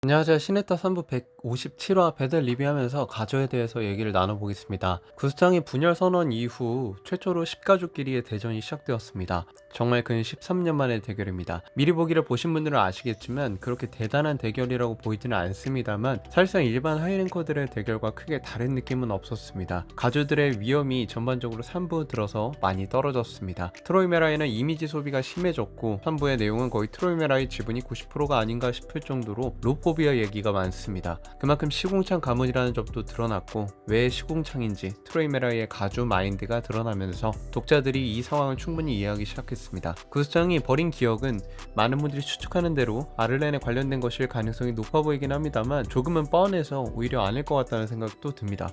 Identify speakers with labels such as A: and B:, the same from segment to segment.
A: 안녕하세요. 시네타 3부 157화 배달 리뷰하면서 가조에 대해서 얘기를 나눠보겠습니다. 구스장이 분열 선언 이후 최초로 10가족끼리의 대전이 시작되었습니다. 정말 근 13년 만의 대결입니다. 미리 보기를 보신 분들은 아시겠지만 그렇게 대단한 대결이라고 보이지는 않습니다만 사실상 일반 하이랭커들의 대결과 크게 다른 느낌은 없었습니다. 가조들의 위험이 전반적으로 3부 들어서 많이 떨어졌습니다. 트로이 메라이는 이미지 소비가 심해졌고 3부의 내용은 거의 트로이 메라이 지분이 90%가 아닌가 싶을 정도로 로포비아 얘기가 많습니다. 그만큼 시궁창 가문이라는 점도 드러났고 왜 시궁창인지 트로이 메라이의 가주 마인드가 드러나면서 독자들이 이 상황을 충분히 이해하기 시작했습니다. 구스장이 버린 기억은 많은 분들이 추측하는 대로 아를렌에 관련된 것일 가능성이 높아 보이긴 합니다만 조금은 뻔해서 오히려 아닐 것 같다는 생각도 듭니다.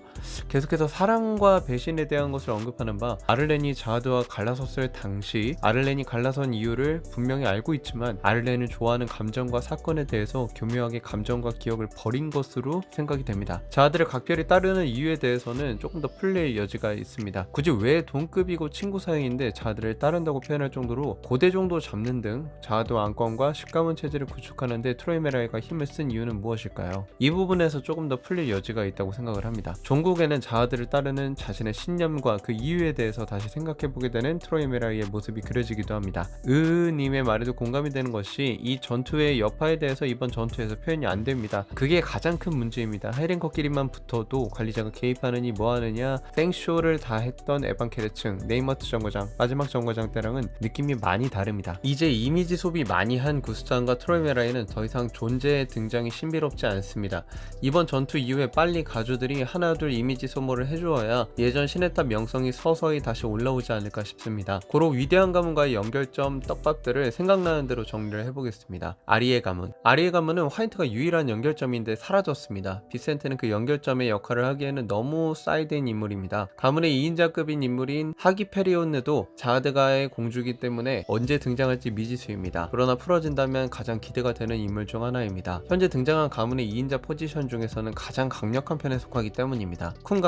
A: 계속해서 사랑과 배신에 대한 것을 언급하는 바 아를렌이 자하드와 갈라섰을 당시 아를렌이 갈라선 이유를 분명히 알고 있지만 아를렌을 좋아하는 감정과 사건에 대해서 교묘하게 감정과 기억을 버린 것으로 생각이 됩니다. 자하드를 각별히 따르는 이유에 대해서는 조금 더 플레이 여지가 있습니다. 굳이 왜 동급이고 친구 사이인데 자하드를 따른다고 표현할 정도로 고대 정도 잡는 등 자하드 왕권과 십가문 체제를 구축하는 데 트로이 메라이가 힘을 쓴 이유는 무엇일까요? 이 부분에서 조금 더 플레이 여지가 있다고 생각을 합니다. 종국에는 자하드를 따르는 자신의 신념과 그 이유에 대해서 다시 생각해보게 되는 트로이 메라이의 모습이 그려지기도 합니다. 님의 말에도 공감이 되는 것이 이 전투의 여파에 대해서 이번 전투에서 표현이 안 됩니다. 그게 가장 큰 문제입니다. 하이랭커끼리만 붙어도 관리자가 개입하느니 뭐하느냐 생쇼를 다 했던 에반 케르층, 네이머트 정거장, 마지막 정거장 때랑은 느낌이 많이 다릅니다. 이제 이미지 소비 많이 한 구스장과 트로이 메라이는 더 이상 존재의 등장이 신비롭지 않습니다. 이번 전투 이후에 빨리 가주들이 하나둘 이미지 소모를 해주어야 예전 시네타 명성이 서서히 다시 올라오지 않을까 싶습니다. 고로 위대한 가문과의 연결점 떡밥들을 생각나는 대로 정리를 해보겠습니다. 아리의 가문. 아리의 가문은 화이트가 유일한 연결점인데 사라졌습니다. 비센테는 그 연결점의 역할을 하기에는 너무 사이드인 인물입니다. 가문의 2인자급인 인물인 하기페리온느도 자하드가의 공주이기 때문에 언제 등장할지 미지수입니다. 그러나 풀어진다면 가장 기대가 되는 인물 중 하나입니다. 현재 등장한 가문의 2인자 포지션 중에서는 가장 강력한 편에 속하기 때문입니다. 쿤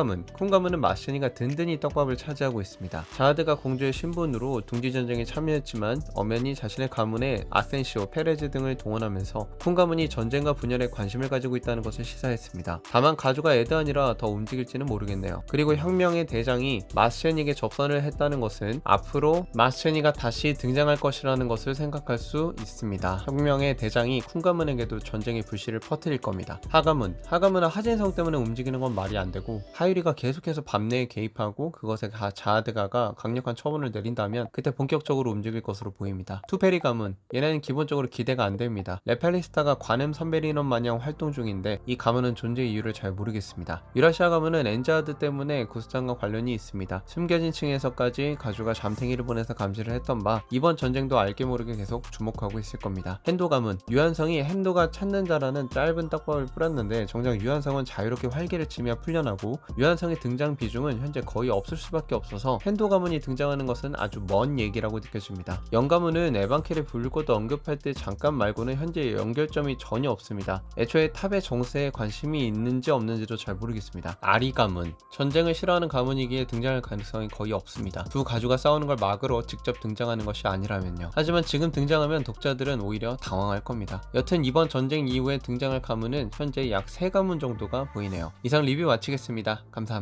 A: 가문은 마시니가 든든히 떡밥을 차지하고 있습니다. 자하드가 공주의 신분으로 둥지전쟁에 참여했지만 엄연히 자신의 가문에 아센시오, 페레즈 등을 동원하면서 쿤 가문이 전쟁과 분열에 관심을 가지고 있다는 것을 시사했습니다. 다만 가주가 에드안이라 더 움직일지는 모르겠네요. 그리고 혁명의 대장이 마스체닉에 접선을 했다는 것은 앞으로 마스체닉가 다시 등장할 것이라는 것을 생각할 수 있습니다. 혁명의 대장이 쿤 가문에게도 전쟁의 불씨를 퍼뜨릴 겁니다. 하가문은 하진성 때문에 움직이는 건 말이 안 되고 하유리가 계속해서 밤내에 개입하고 그것에 자하드가가 강력한 처분을 내린다면 그때 본격적으로 움직일 것으로 보입니다. 투페리 가문, 얘네는 기본적으로 기대가 안 됩니다. 레팔리스타가 관음 선배리넌 마냥 활동 중인데 이 가문은 존재 이유를 잘 모르겠습니다. 유라시아 가문은 엔자하드 때문에 구스장과 관련이 있습니다. 숨겨진 층에서까지 가주가 잠탱이를 보내서 감시를 했던 바 이번 전쟁도 알게 모르게 계속 주목하고 있을 겁니다. 헨도 가문, 유한성이 헨도가 찾는 자라는 짧은 떡밥을 뿌렸는데 정작 유한성은 자유롭게 활개를 치며 풀려나고 유한성의 등장 비중은 현재 거의 없을 수밖에 없어서 헨도 가문이 등장하는 것은 아주 먼 얘기라고 느껴집니다. 영 가문은 에반켈의 불꽃도 언급할 때 잠깐 말고는 현재 연결점이 전혀 없습니다. 애초에 탑의 정세에 관심이 있는지 없는지도 잘 모르겠습니다. 아리 가문, 전쟁을 싫어하는 가문이기에 등장할 가능성이 거의 없습니다. 두 가주가 싸우는 걸 막으러 직접 등장하는 것이 아니라면요. 하지만 지금 등장하면 독자들은 오히려 당황할 겁니다. 여튼 이번 전쟁 이후에 등장할 가문은 현재 약 3가문 정도가 보이네요. 이상 리뷰 마치겠습니다. 감사합니다.